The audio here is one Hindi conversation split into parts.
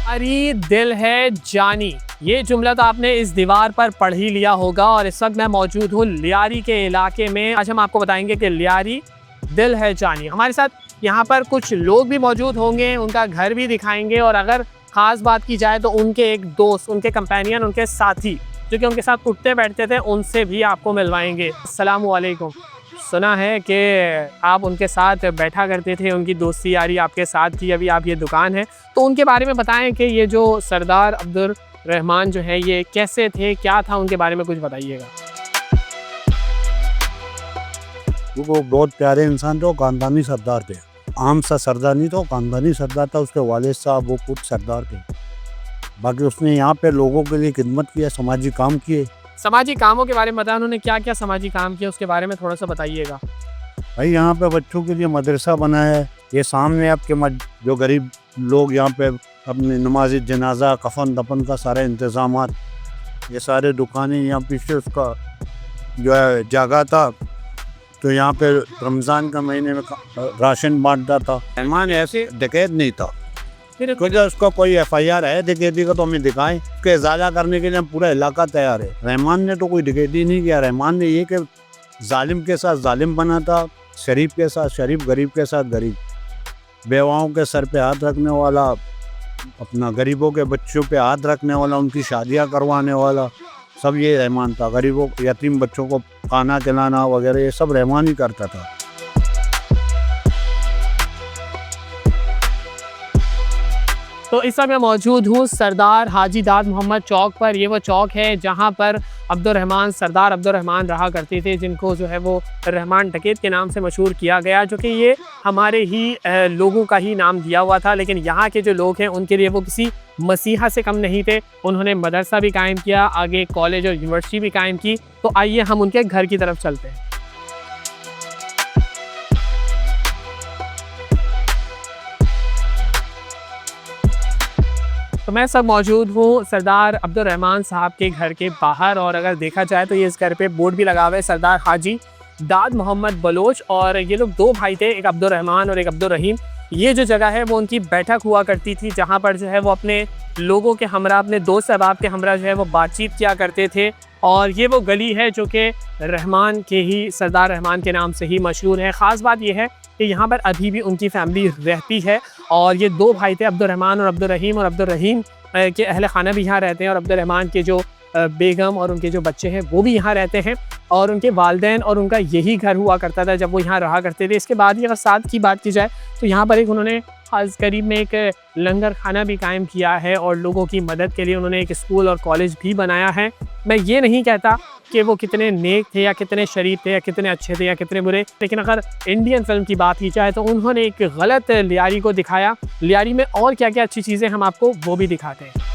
लियारी दिल है जानी, ये जुमला तो आपने इस दीवार पर पढ़ ही लिया होगा। और इस वक्त मैं मौजूद हूँ लियारी के इलाके में। आज हम आपको बताएंगे कि लियारी दिल है जानी। हमारे साथ यहाँ पर कुछ लोग भी मौजूद होंगे, उनका घर भी दिखाएंगे। और अगर ख़ास बात की जाए तो उनके एक दोस्त, उनके कंपेनियन, उनके साथी जो कि उनके साथ उठते बैठते थे, उनसे भी आपको मिलवाएंगे। अस्सलाम वालेकुम। सुना है कि आप उनके साथ बैठा करते थे, उनकी दोस्ती यारी आपके साथ थी, अभी आप ये दुकान है, तो उनके बारे में बताएं कि ये जो सरदार अब्दुल रहमान जो है ये कैसे थे, क्या था, उनके बारे में कुछ बताइएगा। वो बहुत प्यारे इंसान थे, वो खानदानी सरदार थे। आम सा सरदार नहीं था, खानदानी सरदार था। उसके वालिद साहब वो खुद सरदार थे। बाकी उसने यहाँ पे लोगों के लिए खिदमत किया, समाजी काम किए। समाजी कामों के बारे में बताया उन्होंने, क्या क्या समाजी काम किया उसके बारे में थोड़ा सा बताइएगा। भाई यहाँ पे बच्चों के लिए मदरसा बना है। ये सामने आपके जो गरीब लोग यहाँ पे अपने नमाज जनाजा, कफन दफन का सारे इंतज़ाम, ये सारे दुकानें। यहाँ पीछे उसका जो है जगह था, तो यहाँ पे रमज़ान का महीने में राशन बांटता था। रहमान ऐसे डकैत नहीं था, फिर उसका कोई FIR है डकैती का तो हमें दिखाएं। उसके इजाज़ा करने के लिए पूरा इलाका तैयार है। रहमान ने तो कोई डकैती नहीं किया। रहमान ने ये कि जालिम के साथ जालिम बना था, शरीफ के साथ शरीफ, गरीब के साथ गरीब, बेवाओं के सर पे हाथ रखने वाला, अपना गरीबों के बच्चों पे हाथ रखने वाला, उनकी शादियां करवाने वाला, सब ये रहमान था। गरीबों यतीम बच्चों को खाना खिलाना वगैरह ये सब रहमान ही करता था। तो इस समय मैं मौजूद हूँ सरदार हाजी दाद मोहम्मद चौक पर। ये वो चौक है जहाँ पर अब्दुर्रहमान, सरदार अब्दुर्रहमान रहा करते थे, जिनको जो है वो रहमान डकैत के नाम से मशहूर किया गया, जो कि ये हमारे ही लोगों का ही नाम दिया हुआ था। लेकिन यहाँ के जो लोग हैं उनके लिए वो किसी मसीहा से कम नहीं थे। उन्होंने मदरसा भी कायम किया, आगे कॉलेज और यूनिवर्सिटी भी कायम की। तो आइए हम उनके घर की तरफ चलते हैं। तो मैं सब मौजूद हूँ सरदार अब्दुर्रहमान साहब के घर के बाहर। और अगर देखा जाए तो ये इस घर पे बोर्ड भी लगा हुआ है, सरदार हाजी दाद मोहम्मद बलोच। और ये लोग दो भाई थे, एक अब्दुर्रहमान और एक अब्दुर्रहीम। ये जो जगह है वो उनकी बैठक हुआ करती थी, जहाँ पर जो है वो अपने लोगों के हमरा, अपने दोस्त अहबाब के हमरा जो है वो बातचीत किया करते थे। और ये वो गली है जो कि रहमान के ही, सरदार रहमान के नाम से ही मशहूर है। ख़ास बात यह है कि यहाँ पर अभी भी उनकी फैमिली रहती है। और ये दो भाई थे, अब्दुर्रहमान और अब्दुर्रहीम। और अब्दुर्रहीम के अहल खाना भी यहाँ रहते हैं, और अब्दुर्रहमान के जो बेगम और उनके जो बच्चे हैं वो भी यहाँ रहते हैं। और उनके वालिदैन और उनका यही घर हुआ करता था जब वो यहाँ रहा करते थे। इसके बाद ही अगर साथ की बात की जाए तो यहाँ पर एक उन्होंने खास करीब में एक लंगर खाना भी कायम किया है, और लोगों की मदद के लिए उन्होंने एक स्कूल और कॉलेज भी बनाया है। मैं ये नहीं कहता कि वो कितने नेक थे या कितने शरीफ थे या कितने अच्छे थे या कितने बुरे, लेकिन अगर इंडियन फिल्म की बात की जाए तो उन्होंने एक गलत लियारी को दिखाया। लियारी में और क्या क्या अच्छी चीज़ें हम आपको वो भी दिखाते हैं।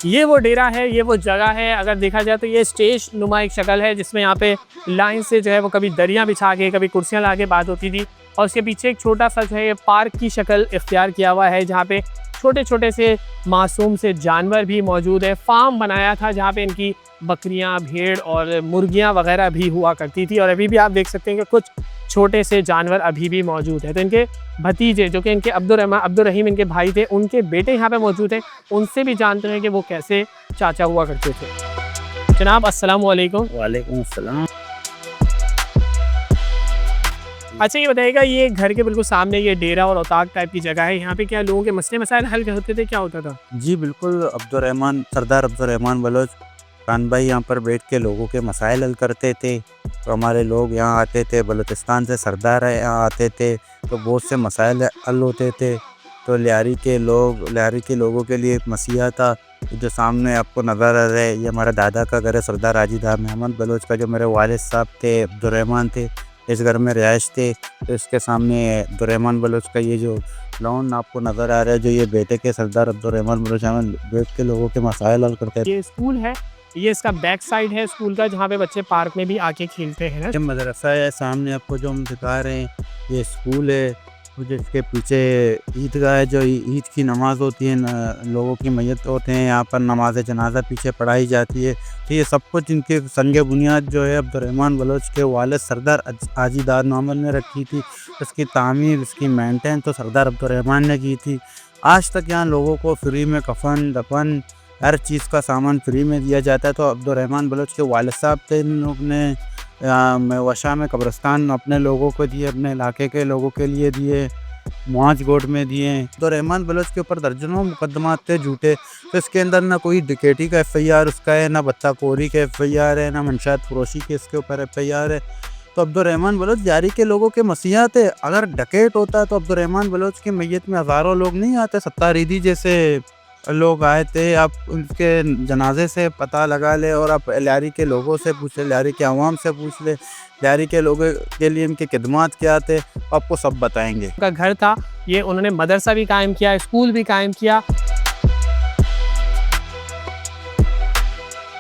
ये वो डेरा है, ये वो जगह है। अगर देखा जाए तो ये स्टेज नुमा एक शक्ल है, जिसमें यहाँ पे लाइन से जो है वो कभी दरियाँ बिछा के, कभी कुर्सियाँ ला के बात होती थी। और उसके पीछे एक छोटा सा जो है पार्क की शक्ल इख्तियार किया हुआ है, जहाँ पे छोटे छोटे से मासूम से जानवर भी मौजूद है। फार्म बनाया था जहाँ पे इनकी बकरियाँ, भेड़ और मुर्गियाँ वगैरह भी हुआ करती थी। और अभी भी आप देख सकते हैं कि कुछ छोटे से जानवर अभी भी मौजूद है। तो इनके भतीजे जो कि इनके अब्दुर्रहीम इनके भाई थे, उनके बेटे यहाँ पे मौजूद हैं। उनसे भी जानते हैं कि वो कैसे चाचा हुआ करते थे। जनाब अस्सलाम वालेकुम। वालेकुम अस्सलाम। अच्छा ये बताइएगा, ये घर के बिल्कुल सामने ये डेरा और औताक टाइप की जगह है, यहाँ पे क्या लोगों के मसले मसाइल हल होते थे, क्या होता था? जी बिल्कुल, सरदार अब्दुर्रहमान बलोच खान भाई यहाँ पर बैठ के लोगों के मसाइल हल करते थे। तो हमारे लोग यहाँ आते थे, बलूचिस्तान से सरदार यहाँ आते थे, तो बहुत से मसाइल हल होते थे। तो लियारी के लोगों के लिए एक मसीहा था। जो सामने आपको नज़र आ रहा है, ये हमारा दादा का घर है, सरदार हाजी दाद मोहम्मद बलोच का। जो मेरे वालिद साहब थे अब्दुर्रहमान थे, इस घर में रिहाइश थे। तो इसके सामने अब्दुर्रहमान बलोच का ये जो लॉन आपको नज़र आ रहा है, जो ये बेटे के सरदार अब्दुर्रहमान बलोच बैठ के लोगों के मसाइल हल करते थे। ये स्कूल है, ये इसका बैक साइड है स्कूल का, जहाँ पे बच्चे पार्क में भी आके खेलते हैं ना। मदरसा है सामने आपको जो हम दिखा रहे हैं, ये स्कूल है। जिसके पीछे ईदगाह है, जो ईद की नमाज़ होती है, लोगों की मैयत होते हैं, यहाँ पर नमाज जनाजा पीछे पढ़ाई जाती है। तो ये सब कुछ इनके संग बुनियाद जो है अब्दुर्रहमान बलोच के वालिद सरदार हाजी दाद मोहम्मद ने रखी थी। इसकी तामीर, इसकी मेंटेन तो सरदार अब्दुर्रहमान ने की थी। आज तक यहाँ लोगों को फ्री में कफन दफन हर चीज़ का सामान फ्री में दिया जाता है। तो अब्दुर्रहमान बलोच के वालिद साहब थे, इन लोग ने वशा में कब्रिस्तान अपने लोगों को दिए, अपने इलाके के लोगों के लिए दिए, मुआजगोट में दिए। तो रहमान बलोच के ऊपर दर्जनों मुकदमात थे झूठे। तो इसके अंदर ना कोई डिकेटी का FIR उसका है, ना बत्ताखोरी का FIR है, ना मंशात फरोशी के इसके ऊपर FIR है। तो अब्दुर्रहमान बलोच जारी के लोगों के मसीहा थे। अगर डकैत होता तो अब्दुर्रहमान बलोच की मैयत में हज़ारों लोग नहीं आते। सत्तारीदी जैसे लोग आए थे। आप उनके जनाजे से पता लगा ले और आप लियारी के लोगों से पूछ ले, लियारी के अवाम से पूछ ले, लियारी के लोगों के लिए इनके खिदमात क्या थे, आपको सब बताएंगे। उनका घर था, ये उन्होंने मदरसा भी कायम किया, स्कूल भी कायम किया।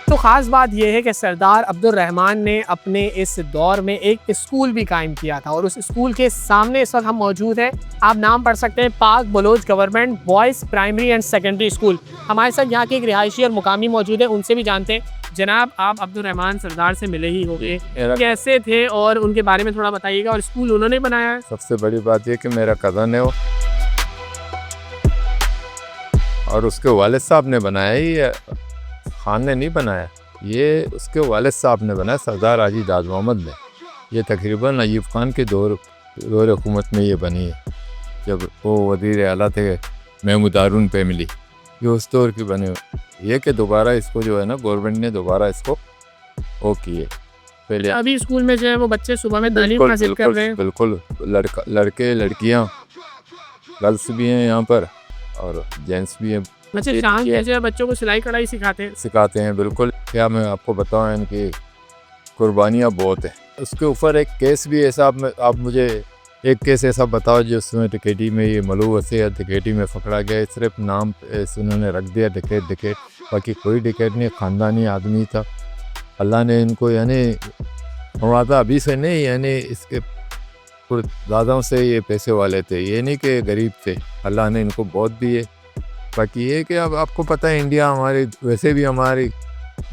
तो ख़ास बात यह है कि सरदार अब्दुर्रहमान ने अपने इस दौर में एक स्कूल भी कायम किया था और उस स्कूल के सामने इस वक्त हम मौजूद हैं। आप नाम पढ़ सकते हैं, Pak Baloch government boys primary and secondary school. हमारे साथ यहाँ के एक रिहायशी और मुकामी मौजूद है, उनसे भी जानते हैं। जनाब, आप अब्दुर्रहमान सरदार से मिले ही होंगे, कैसे थे और उनके बारे में थोड़ा बताइएगा। और स्कूल उन्होंने बनाया है? सबसे बड़ी बात यह कि मेरा कज़न है वो, और उसके वालिद साहब ने बनाया ही है, खान ने नहीं बनाया, ये उसके वालिद साहब ने बनाया, सरदार हाजी दाद मोहम्मद ने। ये तकरीबन अयूब खान के दौर हुकूमत में ये बनी है, जब वो वज़ीर आला थे महमूद हारून फैमिली, ये उस दौर की बने। ये कि दोबारा इसको जो है ना गवर्नमेंट ने दोबारा इसको वो किए। पहले अभी स्कूल में जो है वो बच्चे सुबह में तालीम हासिल कर रहे हैं। बिल्कुल, लड़के लड़कियाँ गर्ल्स भी हैं यहाँ पर और जेंट्स भी हैं। अच्छा, शाम कैसे बच्चों को सिलाई कढ़ाई सिखाते हैं? बिल्कुल। क्या मैं आपको बताऊं, इनकी कुर्बानियाँ बहुत हैं। उसके ऊपर एक केस भी ऐसा आप मुझे एक केस ऐसा बताओ जिसमें टिकेटी में ये मलूस है, टिकेटी में पकड़ा गया, सिर्फ नाम उन्होंने रख दिया डिकेट, बाकी कोई डिकेट नहीं, ख़ानदानी आदमी था। अल्लाह ने इनको यानी नवाजा अभी से नहीं, यानी इसके दादाओं से ये पैसे वाले थे, ये नहीं कि गरीब थे। अल्लाह ने इनको बहुत दिए। बाकी ये कि अब आपको पता है इंडिया हमारी वैसे भी हमारी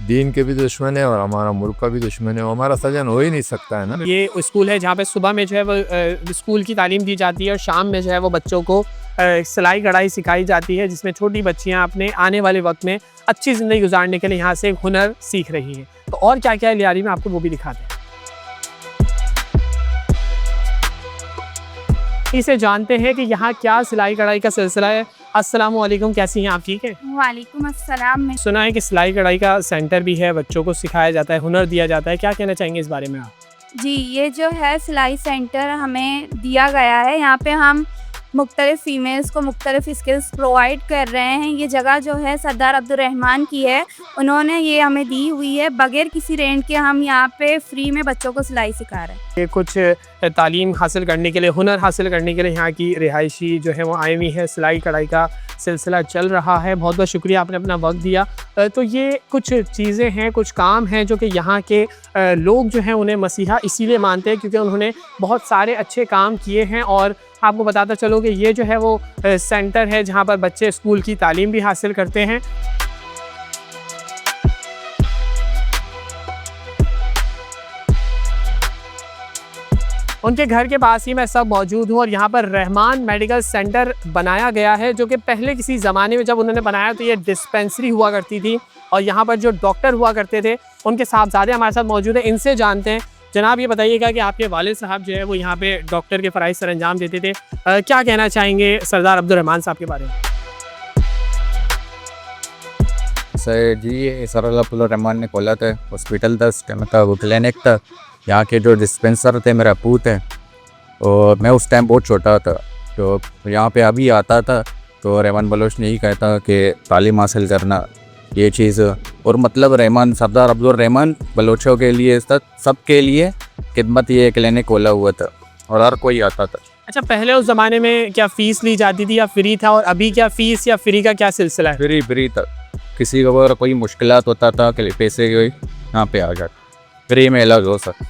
दीन के भी दुश्मन है और हमारा मुल्क का भी दुश्मन है, हमारा सजन हो ही नहीं सकता है ना। ये स्कूल है जहाँ पे सुबह में जो है वो स्कूल की तालीम दी जाती है और शाम में जो है वो बच्चों को सिलाई कढ़ाई सिखाई जाती है, जिसमें छोटी बच्चियाँ अपने आने वाले वक्त में अच्छी ज़िंदगी गुजारने के लिए यहाँ से हुनर सीख रही हैं। तो और क्या क्या है लियारी में, आपको वो भी दिखाते हैं। इसे जानते हैं कि यहाँ क्या सिलाई कढ़ाई का सिलसिला है। अस्सलाम वालेकुम, कैसी हैं आप? ठीक है। वालेकुम अस्सलाम। सुना है कि सिलाई कढ़ाई का सेंटर भी है, बच्चों को सिखाया जाता है, हुनर दिया जाता है, क्या कहना चाहेंगे इस बारे में आप? जी, ये जो है सिलाई सेंटर हमें दिया गया है, यहाँ पे हम मुख्तलिफ फ़ीमेल्स को मुख्तलिफ स्किल्स प्रोवाइड कर रहे हैं। ये जगह जो है सरदार अब्दुर्रहमान की है, उन्होंने ये हमें दी हुई है, बगैर किसी रेंट के हम यहाँ पे फ्री में बच्चों को सिलाई सिखा रहे हैं। ये कुछ तालीम हासिल करने के लिए, हुनर हासिल करने के लिए यहाँ की रिहायशी जो है वो आई हुई है, सिलाई कढ़ाई का सिलसिला चल रहा है। बहुत बहुत शुक्रिया, आपने अपना वक्त दिया। तो ये कुछ चीज़ें हैं, कुछ काम हैं जो कि यहाँ के लोग जो हैं उन्हें मसीहा इसीलिए मानते हैं क्योंकि उन्होंने बहुत सारे अच्छे काम किए हैं। और आपको बताता चलो कि ये जो है वो सेंटर है जहाँ पर बच्चे स्कूल की तालीम भी हासिल करते हैं। उनके घर के पास ही मैं सब मौजूद हूँ और यहाँ पर रहमान मेडिकल सेंटर बनाया गया है, जो कि पहले किसी ज़माने में जब उन्होंने बनाया तो ये डिस्पेंसरी हुआ करती थी और यहाँ पर जो डॉक्टर हुआ करते थे उनके साहबजादे हमारे साथ मौजूद हैं, इनसे जानते हैं। जनाब, ये बताइएगा कि आपके वालिद साहब जो है वो यहाँ पे डॉक्टर के फ़राइज़ सर अंजाम देते थे, क्या कहना चाहेंगे सरदार अब्दुर्रहमान साहब के बारे में? सर जी, सरदार अब्दुर्रहमान ने खोला था हॉस्पिटल था, मतलब क्लिनिक था। यहाँ के जो डिस्पेंसर थे मेरा अबू थे और मैं उस टाइम बहुत छोटा था, तो यहाँ पे अभी आता था तो रहमान बलोच ने ही कहता कि तालीम हासिल करना ये चीज़, और मतलब रहमान सरदार अब्दुर्रहमान बलोचों के लिए सब के लिए खिदमत ये क्लिनिक खोला हुआ था और हर कोई आता था। अच्छा, पहले उस ज़माने में क्या फ़ीस ली जाती थी या फ्री था, और अभी क्या फ़ीस या फ्री का क्या सिलसिला है? फ्री था। किसी को अगर कोई मुश्किलात होता था कि पैसे यहाँ पे आ जाता, फ्री में इलाज हो सकता।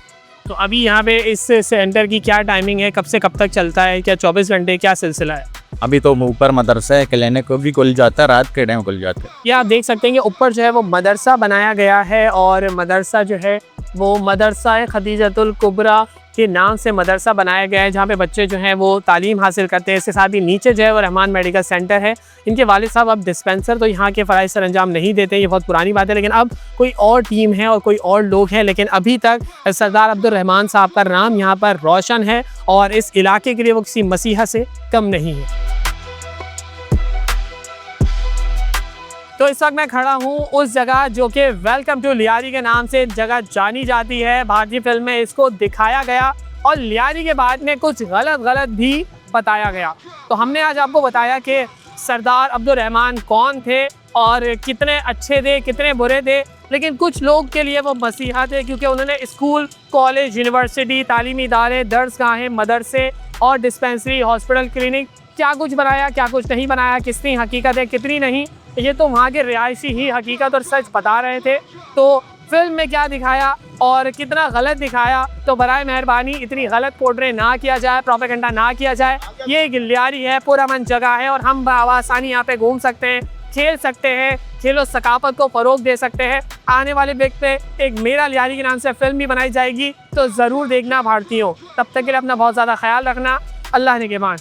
तो अभी यहाँ पे इस सेंटर की क्या टाइमिंग है, कब से कब तक चलता है, क्या 24 घंटे, क्या सिलसिला है? अभी तो ऊपर मदरसा है, क्लिनिक को भी खुल जाता है, रात के टाइम खुल जाता है। ये आप देख सकते हैं कि ऊपर जो है वो मदरसा बनाया गया है और मदरसा जो है वो मदरसा खदीजतुल कुबरा के नाम से मदरसा बनाया गया है, जहाँ पे बच्चे जो हैं वो तालीम हासिल करते हैं। इसके साथ ही नीचे जो है वो रहमान मेडिकल सेंटर है। इनके वालिद साहब अब डिस्पेंसर तो यहाँ के फ़राइज़ सर अंजाम नहीं देते, ये बहुत पुरानी बात है, लेकिन अब कोई और टीम है और कोई और लोग हैं। लेकिन अभी तक सरदार अब्दुल रहमान साहब का नाम यहाँ पर रोशन है और इस इलाके के लिए वो किसी मसीहा से कम नहीं है। तो इस वक्त मैं खड़ा हूँ उस जगह जो कि वेलकम टू लियारी के नाम से जगह जानी जाती है। भारतीय फिल्म में इसको दिखाया गया और लियारी के बाद में कुछ गलत भी बताया गया। तो हमने आज आपको बताया कि सरदार अब्दुल रहमान कौन थे और कितने अच्छे थे, कितने बुरे थे, लेकिन कुछ लोग के लिए वो मसीहा थे क्योंकि उन्होंने स्कूल, कॉलेज, यूनिवर्सिटी, तालीमी इदारे, दर्सगाहें, मदरसे और डिस्पेंसरी, हॉस्पिटल, क्लिनिक क्या कुछ बनाया, क्या कुछ नहीं बनाया, कितनी हकीकत है, कितनी नहीं, ये तो वहाँ के रिहायशी ही हकीकत और सच बता रहे थे। तो फिल्म में क्या दिखाया और कितना गलत दिखाया, तो बराए मेहरबानी इतनी गलत पोर्ट्रे ना किया जाए, प्रोपेगेंडा ना किया जाए। ये एक लियारी है, पुरअमन जगह है और हम आसानी यहाँ पे घूम सकते हैं, खेल सकते हैं, खेलो सकाफत को फ़रोग दे सकते हैं। आने वाले वक्त पे एक मेरा लियारी के नाम से फिल्म भी बनाई जाएगी, तो ज़रूर देखना भारतीयों। तब तक के लिए अपना बहुत ज़्यादा ख्याल रखना। अल्लाह ने के मान।